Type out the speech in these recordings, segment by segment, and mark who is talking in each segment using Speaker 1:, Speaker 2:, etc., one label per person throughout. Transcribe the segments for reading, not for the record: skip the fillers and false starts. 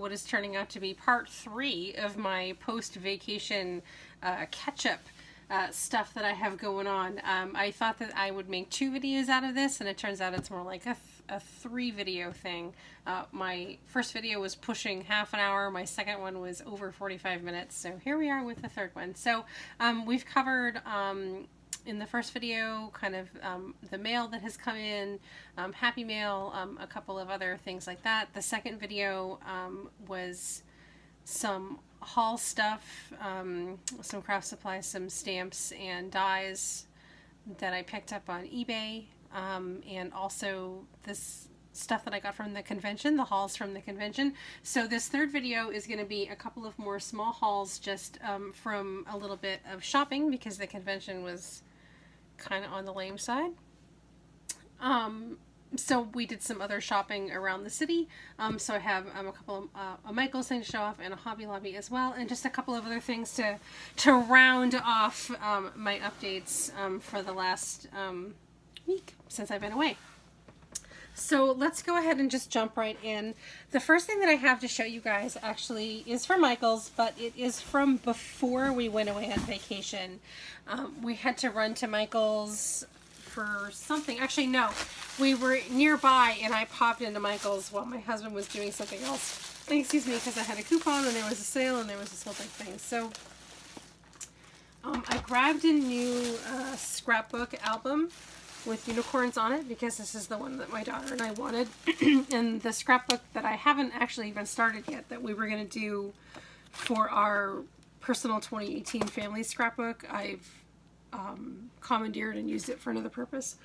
Speaker 1: what is turning out to be part 3 of my post-vacation catch-up stuff that I have going on. I thought that I would make 2 videos out of this, and it turns out it's more like a 3 video thing. My first video was pushing half an hour, my second one was over 45 minutes, so here we are with the third one. So we've covered in the first video kind of the mail that has come in, Happy Mail, a couple of other things like that. The second video was some haul stuff, some craft supplies, some stamps and dies that I picked up on eBay, and also this stuff that I got from the convention, the hauls from the convention. So this third video is going to be a couple of more small hauls just from a little bit of shopping, because the convention was kind of on the lame side. So we did some other shopping around the city. So I have a couple of a Michaels thing to show off, and a Hobby Lobby as well, and just a couple of other things to round off my updates for the last week since I've been away. So let's go ahead and just jump right in. The first thing that I have to show you guys actually is from Michaels, but it is from before we went away on vacation. We had to run to Michaels for something. Actually, no. We were nearby and I popped into Michaels while my husband was doing something else. Excuse me, because I had a coupon and there was a sale and there was this whole big thing. So I grabbed a new scrapbook album with unicorns on it, because this is the one that my daughter and I wanted. And the scrapbook that I haven't actually even started yet, that we were going to do for our personal 2018 family scrapbook, I've commandeered and used it for another purpose.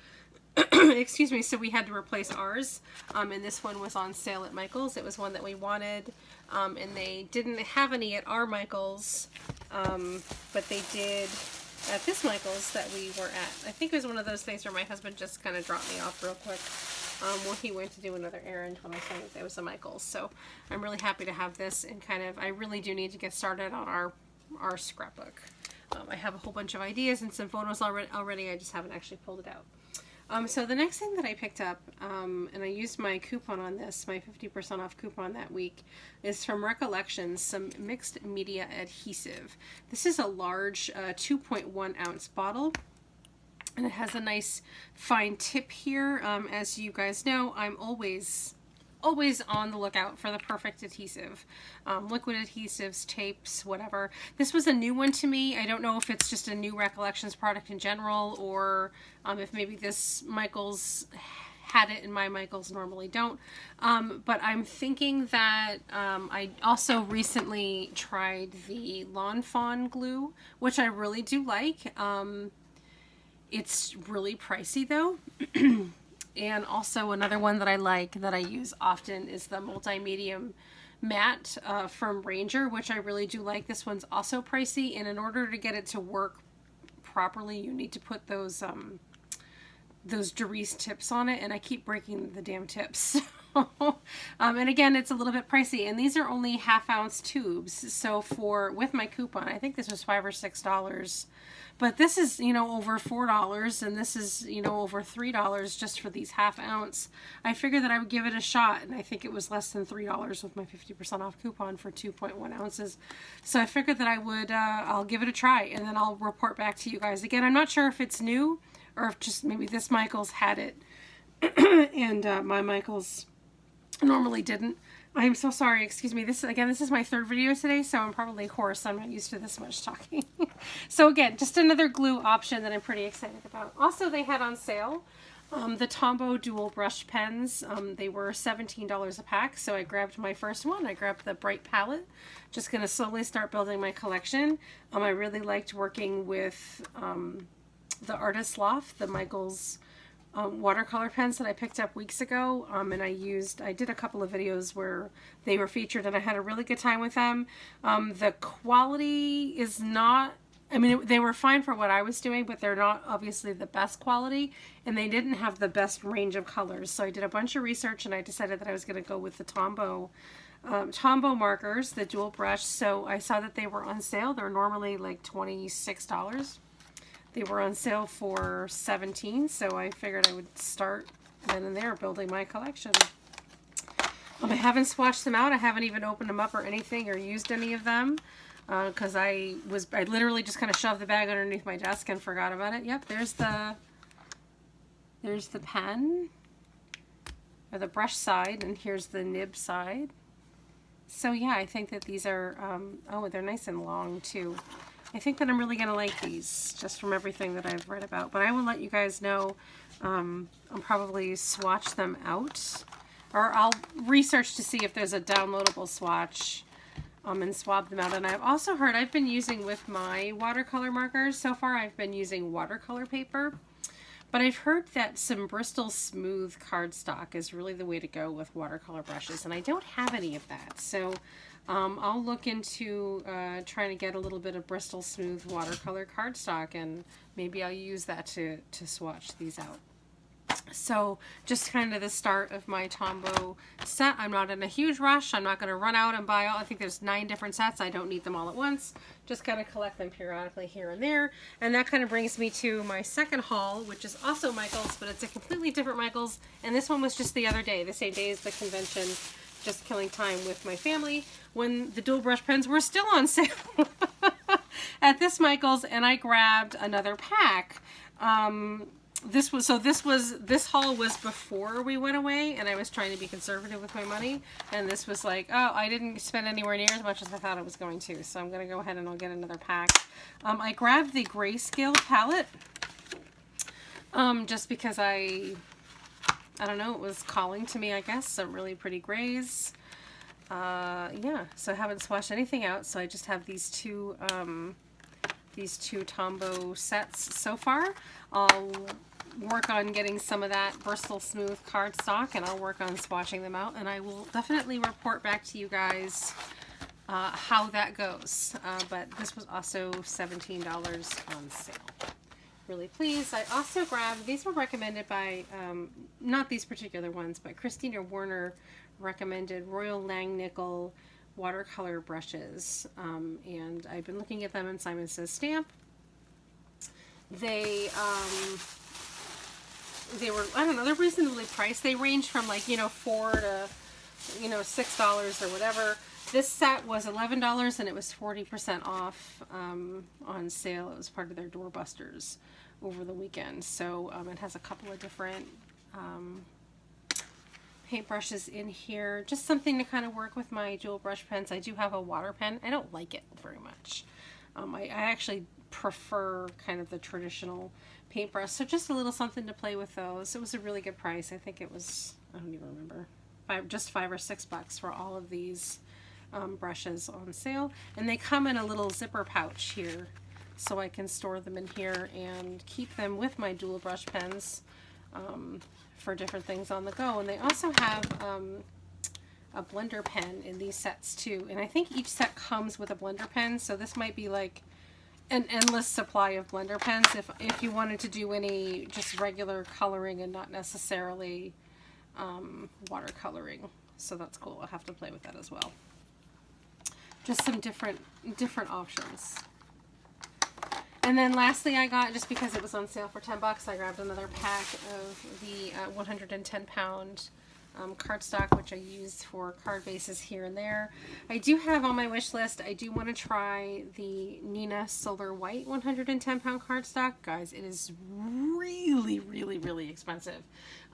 Speaker 1: Excuse me. So we had to replace ours, and this one was on sale at Michaels. It was one that we wanted, and they didn't have any at our Michaels, but they did at this Michaels that we were at. I think it was one of those things where my husband just kind of dropped me off real quick when he went to do another errand when I saw that there was a Michaels. So I'm really happy to have this, and kind of, I really do need to get started on our scrapbook. I have a whole bunch of ideas and some photos already. I just haven't actually pulled it out. So the next thing that I picked up, and I used my coupon on this, my 50% off coupon that week, is from Recollections, some mixed media adhesive. This is a large 2.1 ounce bottle, and it has a nice fine tip here. As you guys know, I'm always on the lookout for the perfect adhesive. Liquid adhesives, tapes, whatever. This was a new one to me. I don't know if it's just a new Recollections product in general, or if maybe this Michaels had it and my Michaels normally don't. But I'm thinking that I also recently tried the Lawn Fawn glue, which I really do like. It's really pricey though. And also another one that I like, that I use often, is the multi-medium matte from Ranger, which I really do like. This one's also pricey, and in order to get it to work properly, you need to put those Derice tips on it, and I keep breaking the damn tips. And again, it's a little bit pricey, and these are only half-ounce tubes. So with my coupon, I think this was $5 or $6. But this is, you know, over $4, and this is, you know, over $3 just for these half-ounce. I figured that I would give it a shot, and I think it was less than $3 with my 50% off coupon for 2.1 ounces. So I figured that I would, I'll give it a try, and then I'll report back to you guys. Again, I'm not sure if it's new, or if just maybe this Michaels had it, and my Michaels normally didn't. I'm so sorry, excuse me. This is my third video today, so I'm probably hoarse. I'm not used to this much talking. So again, just another glue option that I'm pretty excited about. Also, they had on sale the Tombow dual brush pens. They were $17 a pack, so I grabbed my first one. I grabbed the Bright palette. Just going to slowly start building my collection. I really liked working with the Artist Loft, the Michaels watercolor pens that I picked up weeks ago, and I did a couple of videos where they were featured, and I had a really good time with them. The quality is not, I mean, they were fine for what I was doing, but they're not obviously the best quality, and they didn't have the best range of colors. So I did a bunch of research, and I decided that I was going to go with the Tombow markers, the dual brush. So I saw that they were on sale. They're normally like $26. They were on sale for $17, so I figured I would start then and there building my collection. I haven't swatched them out. I haven't even opened them up or anything or used any of them. Because I literally just kind of shoved the bag underneath my desk and forgot about it. Yep, there's the pen, or the brush side, and here's the nib side. So yeah, I think that these are, oh, they're nice and long too. I think that I'm really going to like these, just from everything that I've read about. But I will let you guys know. I'll probably swatch them out, or I'll research to see if there's a downloadable swatch. And swab them out. And I've also heard, I've been using with my watercolor markers, so far I've been using watercolor paper, but I've heard that some Bristol Smooth cardstock is really the way to go with watercolor brushes, and I don't have any of that. So I'll look into trying to get a little bit of Bristol Smooth watercolor cardstock, and maybe I'll use that to swatch these out. So just kind of the start of my Tombow set. I'm not in a huge rush. I'm not going to run out and buy all. I think there's 9 different sets. I don't need them all at once. Just kind of collect them periodically here and there. And that kind of brings me to my second haul, which is also Michaels, but it's a completely different Michaels. And this one was just the other day, the same day as the convention, just killing time with my family when the dual brush pens were still on sale at this Michaels, and I grabbed another pack. This haul was before we went away, and I was trying to be conservative with my money, and this was like, oh, I didn't spend anywhere near as much as I thought I was going to, so I'm going to go ahead and I'll get another pack. I grabbed the Grayscale palette, just because I don't know, it was calling to me, I guess, some really pretty grays. Yeah, so I haven't swatched anything out, so I just have these two Tombow sets so far. I'll work on getting some of that Bristol Smooth cardstock, and I'll work on swatching them out, and I will definitely report back to you guys how that goes. But this was also $17 on sale. Really pleased. I also grabbed, these were recommended by, not these particular ones, but Christina Warner recommended Royal Langnickel watercolor brushes, and I've been looking at them, and Simon Says Stamp. They were, I don't know, they're reasonably priced. They range from like, $4 to, $6 or whatever. This set was $11, and it was 40% off on sale. It was part of their doorbusters over the weekend. So it has a couple of different paintbrushes in here. Just something to kind of work with my dual brush pens. I do have a water pen. I don't like it very much. I actually prefer kind of the traditional paintbrush. So just a little something to play with those. It was a really good price. I think it was, I don't even remember, just $5 or $6 for all of these brushes on sale. And they come in a little zipper pouch here, so I can store them in here and keep them with my dual brush pens for different things on the go. And they also have a blender pen in these sets too. And I think each set comes with a blender pen, so this might be like an endless supply of blender pens if you wanted to do any just regular coloring and not necessarily watercoloring. So that's cool. I'll have to play with that as well. Just some different options. And then lastly, I got, just because it was on sale for $10, I grabbed another pack of the 110 pound cardstock, which I use for card bases here and there. I do have on my wish list, I do want to try the Nina Solar White 110 pound cardstock. Guys, it is really, really, really expensive.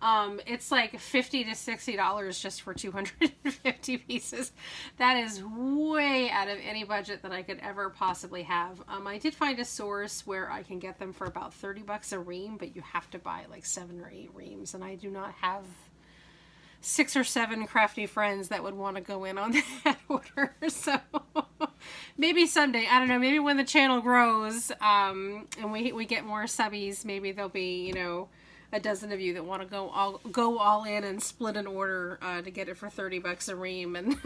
Speaker 1: It's like $50 to $60 just for 250 pieces. That is way out of any budget that I could ever possibly have. I did find a source where I can get them for about $30 a ream, but you have to buy like 7 or 8 reams, and I do not have 6 or 7 crafty friends that would want to go in on that order. So maybe someday, I don't know, maybe when the channel grows and we get more subbies, maybe there'll be, a dozen of you that want to go all in and split an order to get it for $30 a ream and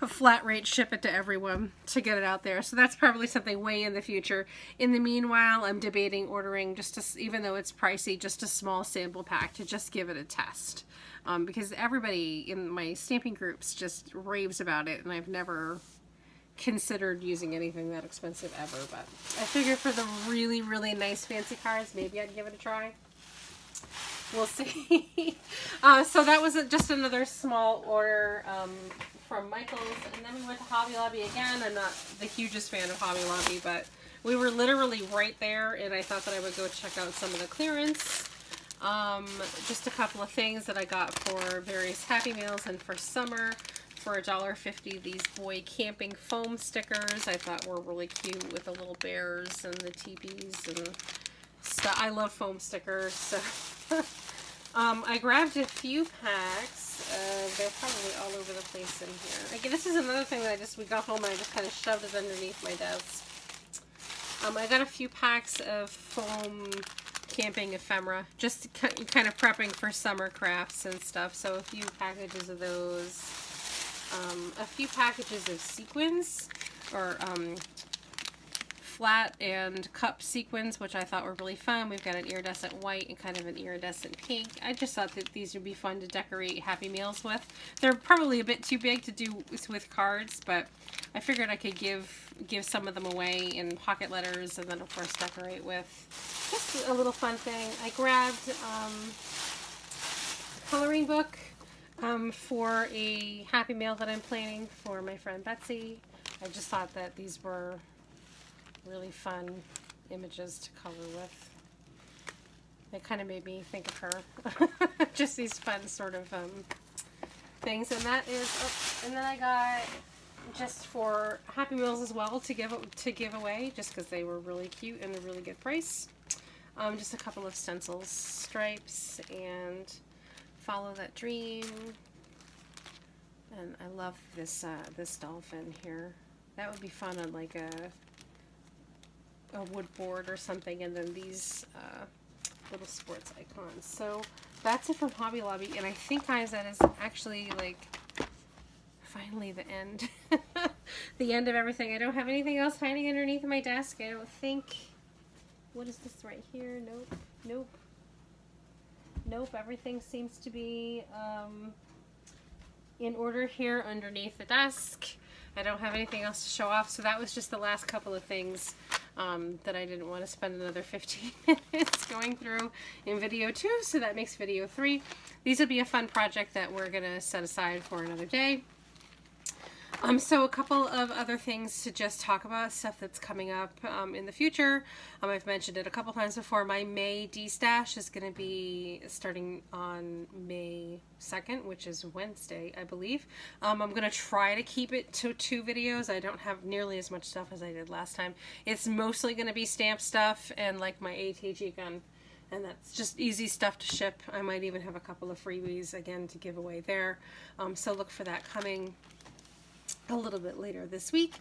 Speaker 1: a flat rate ship it to everyone to get it out there. So that's probably something way in the future. In the meanwhile, I'm debating ordering even though it's pricey, just a small sample pack to just give it a test. Because everybody in my stamping groups just raves about it, and I've never considered using anything that expensive ever, but I figured for the really, really nice fancy cards, maybe I'd give it a try. We'll see. So that was just another small order from Michael's. And then we went to Hobby Lobby again. I'm not the hugest fan of Hobby Lobby, but we were literally right there, and I thought that I would go check out some of the clearance. Just a couple of things that I got for various Happy Meals and for summer. For $1.50, these boy camping foam stickers I thought were really cute with the little bears and the teepees and stuff. I love foam stickers. So I grabbed a few packs. They're probably all over the place in here. Again, this is another thing that we got home and I just kind of shoved it underneath my desk. I got a few packs of foam camping ephemera, just kind of prepping for summer crafts and stuff. So a few packages of those. A few packages of sequins, or flat and cup sequins, which I thought were really fun. We've got an iridescent white and kind of an iridescent pink. I just thought that these would be fun to decorate Happy Meals with. They're probably a bit too big to do with cards, but I figured I could give some of them away in pocket letters and then of course decorate with. Just a little fun thing. I grabbed a coloring book for a Happy Meal that I'm planning for my friend Betsy. I just thought that these were really fun images to color with. They kind of made me think of her. Just these fun sort of things. And that is, and then I got just for Happy Meals as well to give away, just because they were really cute and a really good price. Just a couple of stencils, stripes, and Follow That Dream. And I love this this dolphin here. That would be fun on like a wood board or something, and then these little sports icons. So that's it from Hobby Lobby, and I think, guys, that is actually like finally the end. The end of everything. I don't have anything else hiding underneath my desk, I don't think. What is this right here? Nope. Nope. Nope. Everything seems to be in order here underneath the desk. I don't have anything else to show off, so that was just the last couple of things that I didn't want to spend another 15 minutes going through in video 2, so that makes video 3. These will be a fun project that we're going to set aside for another day. So a couple of other things to just talk about, stuff that's coming up in the future. I've mentioned it a couple times before. My May D-Stash is going to be starting on May 2nd, which is Wednesday, I believe. I'm going to try to keep it to 2 videos. I don't have nearly as much stuff as I did last time. It's mostly going to be stamp stuff and like my ATG gun. And that's just easy stuff to ship. I might even have a couple of freebies again to give away there. So look for that coming a little bit later this week.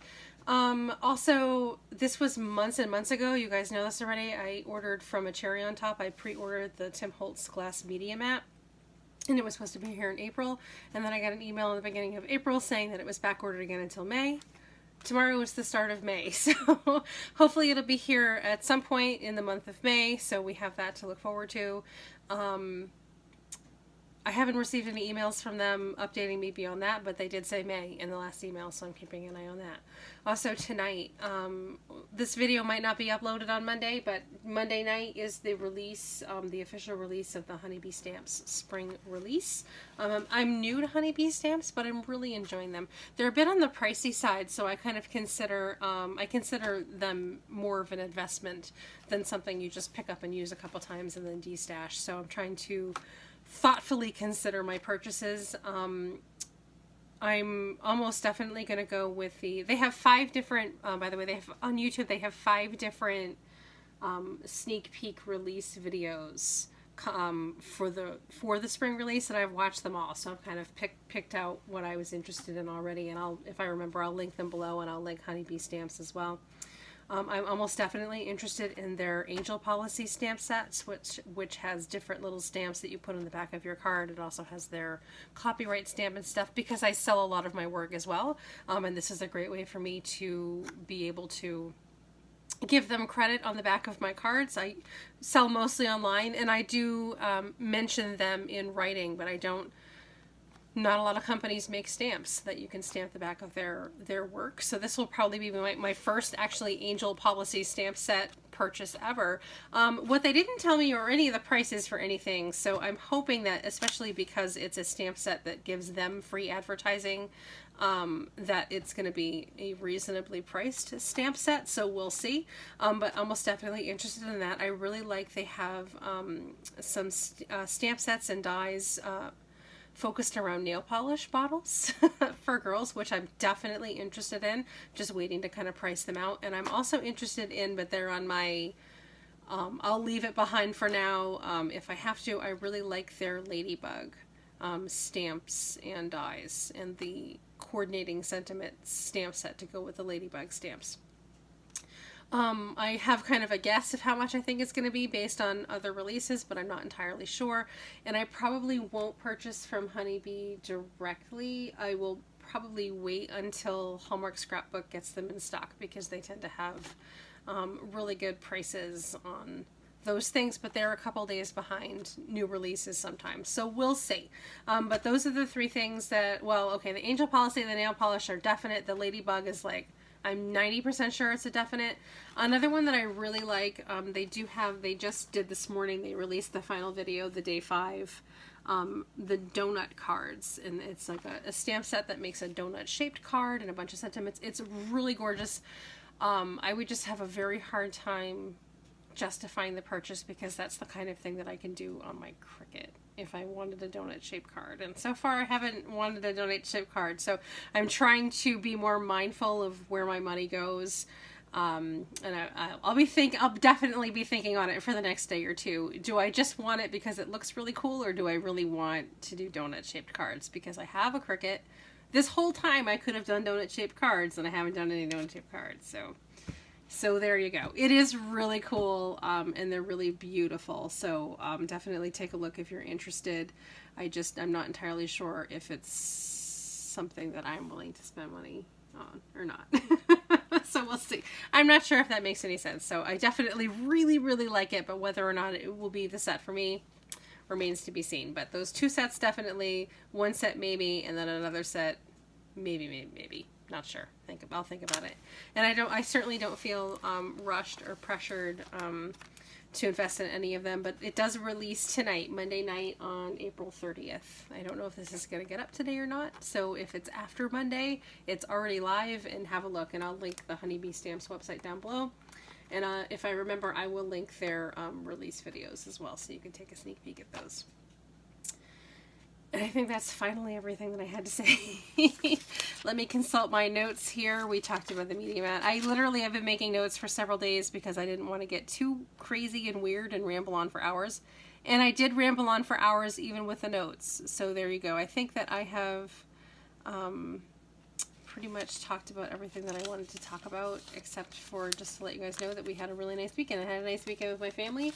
Speaker 1: Also, this was months and months ago. You guys know this already. I ordered from a Cherry on Top. I pre-ordered the Tim Holtz Glass Media Mat, and it was supposed to be here in April. And then I got an email in the beginning of April saying that it was back ordered again until May. Tomorrow is the start of May, so hopefully it'll be here at some point in the month of May, so we have that to look forward to. I haven't received any emails from them updating me beyond that, but they did say May in the last email, so I'm keeping an eye on that. Also tonight, this video might not be uploaded on Monday, but Monday night is the release, the official release of the Honeybee Stamps spring release. I'm new to Honeybee Stamps, but I'm really enjoying them. They're a bit on the pricey side, so I kind of consider, I consider them more of an investment than something you just pick up and use a couple times and then de-stash. So I'm trying to thoughtfully consider my purchases. I'm almost definitely going to go with they have 5 different, by the way, they have on YouTube, they have 5 different sneak peek release videos for the spring release, and I've watched them all, so I've kind of picked out what I was interested in already, and if I remember, I'll link them below, and I'll link Honeybee Stamps as well. I'm almost definitely interested in their Angel Policy stamp sets, which has different little stamps that you put on the back of your card. It also has their copyright stamp and stuff, because I sell a lot of my work as well, and this is a great way for me to be able to give them credit on the back of my cards. I sell mostly online, and I do mention them in writing, but I don't not a lot of companies make stamps that you can stamp the back of their work. So this will probably be my first actually Angel Policy stamp set purchase ever. What they didn't tell me are any of the prices for anything. So I'm hoping that, especially because it's a stamp set that gives them free advertising, that it's going to be a reasonably priced stamp set. So we'll see. But I'm most definitely interested in that. I really like they have some stamp sets and dies focused around nail polish bottles for girls, which I'm definitely interested in, just waiting to kind of price them out. And I'm also interested in, but they're on my, I'll leave it behind for now. If I have to, I really like their Ladybug stamps and dies, and the coordinating sentiment stamp set to go with the Ladybug stamps. I have kind of a guess of how much I think it's going to be based on other releases, but I'm not entirely sure. And I probably won't purchase from Honeybee directly. I will probably wait until Hallmark Scrapbook gets them in stock, because they tend to have really good prices on those things, but they're a couple days behind new releases sometimes. So we'll see. But those are the three things that, well, okay, the Angel Policy and the nail polish are definite. The Ladybug is like, I'm 90% sure it's a definite. Another one that I really like, they just did this morning, they released the final video, the day 5, the donut cards. And it's like a stamp set that makes a donut shaped card and a bunch of sentiments. It's really gorgeous. I would just have a very hard time justifying the purchase, because that's the kind of thing that I can do on my Cricut if I wanted a donut shaped card. And so far I haven't wanted a donut shaped card, so I'm trying to be more mindful of where my money goes. And I'll definitely be thinking on it for the next day or two. Do I just want it because it looks really cool, or do I really want to do donut shaped cards? Because I have a Cricut. This whole time I could have done donut shaped cards, and I haven't done any donut shaped cards. So there you go. It is really cool, and they're really beautiful. So definitely take a look if you're interested. I'm not entirely sure if it's something that I'm willing to spend money on or not. So we'll see. I'm not sure if that makes any sense. So I definitely really, really like it, but whether or not it will be the set for me remains to be seen. But those two sets definitely, one set maybe, and then another set maybe. Not sure. I'll think about it. And I certainly don't feel rushed or pressured to invest in any of them, but it does release tonight, Monday night on April 30th. I don't know if this is going to get up today or not, so if it's after Monday, it's already live, and have a look, and I'll link the Honeybee Stamps website down below. And if I remember, I will link their release videos as well, so you can take a sneak peek at those. And I think that's finally everything that I had to say. Let me consult my notes here. We talked about the media mat. I literally have been making notes for several days because I didn't want to get too crazy and weird and ramble on for hours. And I did ramble on for hours even with the notes. So there you go. I think that I have pretty much talked about everything that I wanted to talk about, except for just to let you guys know that we had a really nice weekend. I had a nice weekend with my family.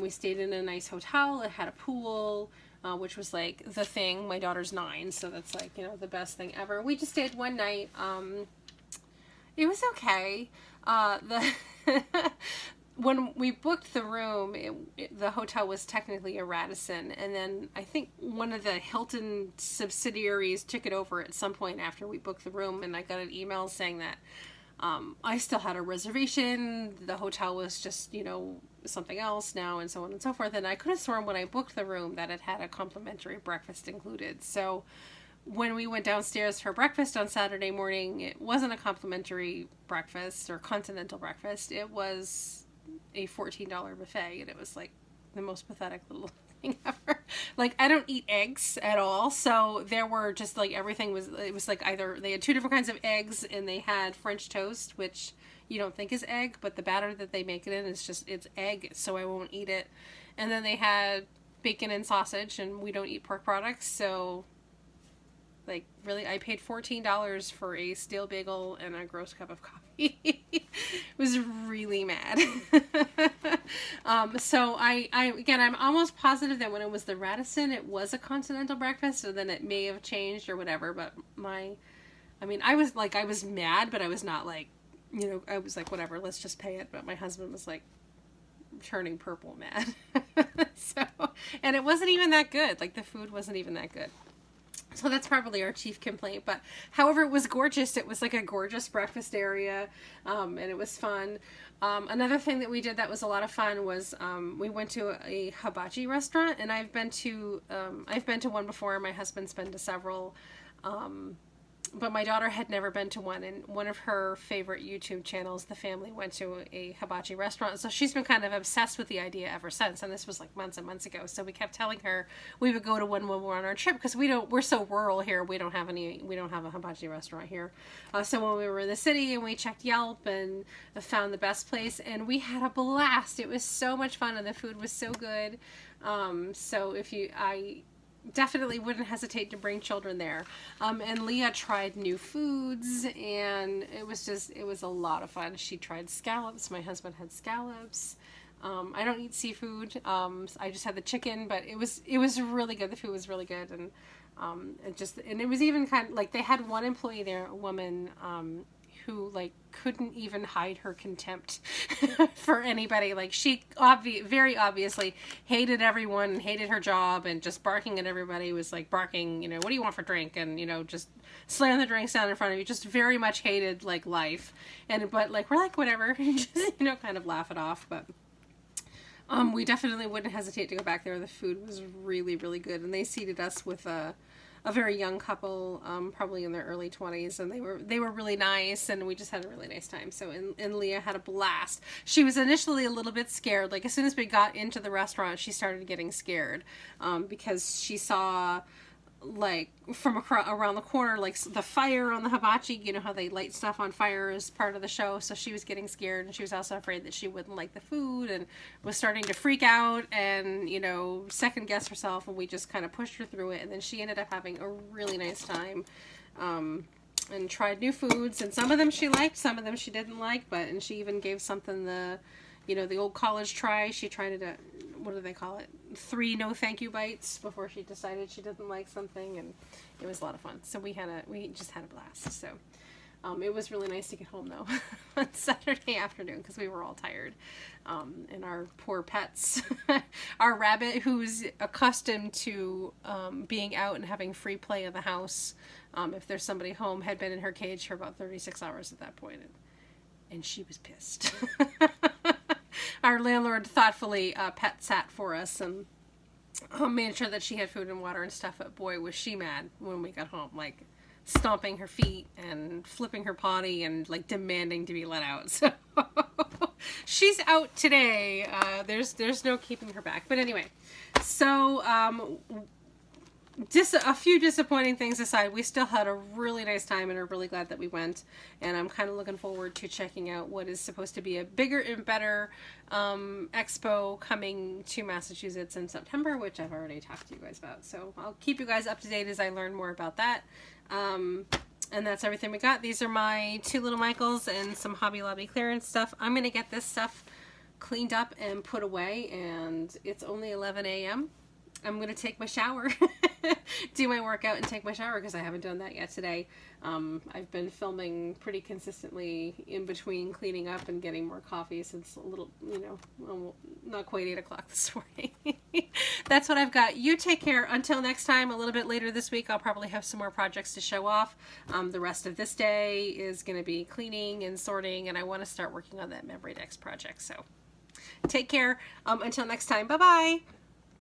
Speaker 1: We stayed in a nice hotel. It had a pool, which was like the thing. My daughter's 9, so that's like, the best thing ever. We just stayed one night. It was okay. When we booked the room, the hotel was technically a Radisson, and then I think one of the Hilton subsidiaries took it over at some point after we booked the room, and I got an email saying that I still had a reservation. The hotel was just, something else now, and so on and so forth. And I could have sworn when I booked the room that it had a complimentary breakfast included. So when we went downstairs for breakfast on Saturday morning, it wasn't a complimentary breakfast or continental breakfast. It was a $14 buffet, and it was like the most pathetic little thing ever. Like, I don't eat eggs at all, so there were just like it was like either they had 2 different kinds of eggs, and they had French toast, which you don't think is egg, but the batter that they make it in it's egg, so I won't eat it. And then they had bacon and sausage, and we don't eat pork products, so like, really, I paid $14 for a stale bagel and a gross cup of coffee. Was really mad. So I'm almost positive that when it was the Radisson, it was a continental breakfast, and then it may have changed or whatever, but I was mad, but I was not like, I was like, whatever, let's just pay it. But my husband was like turning purple mad. And it wasn't even that good. Like, the food wasn't even that good. So that's probably our chief complaint. But however, it was gorgeous. It was like a gorgeous breakfast area, and it was fun. Another thing that we did that was a lot of fun was we went to a hibachi restaurant, and I've been to one before. My husband's been to several. But my daughter had never been to one, and one of her favorite YouTube channels, the family went to a hibachi restaurant, so she's been kind of obsessed with the idea ever since, and this was like months and months ago. So we kept telling her we would go to one when we're on our trip, because we're so rural here, we don't have a hibachi restaurant here. So when we were in the city and we checked Yelp and found the best place, and we had a blast. It was so much fun, and the food was so good. So I definitely wouldn't hesitate to bring children there. And Leah tried new foods, and it was a lot of fun. She tried scallops. My husband had scallops. I don't eat seafood. I just had the chicken, but it was really good. The food was really good, and it was even kind of like they had one employee there, a woman, who like couldn't even hide her contempt for anybody. Like she very obviously hated everyone and hated her job, and just barking at everybody, was like barking, what do you want for drink? And, just slamming the drinks down in front of you, just very much hated like life. But like, we're like, whatever, just, kind of laugh it off. But we definitely wouldn't hesitate to go back there. The food was really, really good. And they seated us with a very young couple, probably in their early 20s, and they were really nice, and we just had a really nice time. So, and Leah had a blast. She was initially a little bit scared. Like, as soon as we got into the restaurant, she started getting scared, because she saw, like, from around the corner, like, the fire on the hibachi, how they light stuff on fire as part of the show. So she was getting scared, and she was also afraid that she wouldn't like the food, and was starting to freak out and, second guess herself, and we just kind of pushed her through it. And then she ended up having a really nice time, and tried new foods, and some of them she liked, some of them she didn't like, and she even gave something the old college try. She tried it at, what do they call it? 3 no thank you bites before she decided she didn't like something, and it was a lot of fun. So we just had a blast. So it was really nice to get home though on Saturday afternoon, because we were all tired. And our poor pets, our rabbit, who's accustomed to being out and having free play in the house, if there's somebody home, had been in her cage for about 36 hours at that point, and she was pissed. Our landlord thoughtfully pet sat for us and made sure that she had food and water and stuff, but boy, was she mad when we got home, like stomping her feet and flipping her potty and like demanding to be let out. So she's out today. There's no keeping her back. But anyway, so just a few disappointing things aside, we still had a really nice time and are really glad that we went. And I'm kind of looking forward to checking out what is supposed to be a bigger and better expo coming to Massachusetts in September, which I've already talked to you guys about. So I'll keep you guys up to date as I learn more about that. And that's everything we got. These are my 2 little Michaels and some Hobby Lobby clearance stuff. I'm going to get this stuff cleaned up and put away, and it's only 11 a.m. I'm going to take my shower, do my workout, and take my shower, because I haven't done that yet today. I've been filming pretty consistently in between cleaning up and getting more coffee since a little, not quite 8 o'clock this morning. That's what I've got. You take care. Until next time, a little bit later this week, I'll probably have some more projects to show off. The rest of this day is going to be cleaning and sorting, and I want to start working on that Memory Decks project. So take care. Until next time. Bye-bye.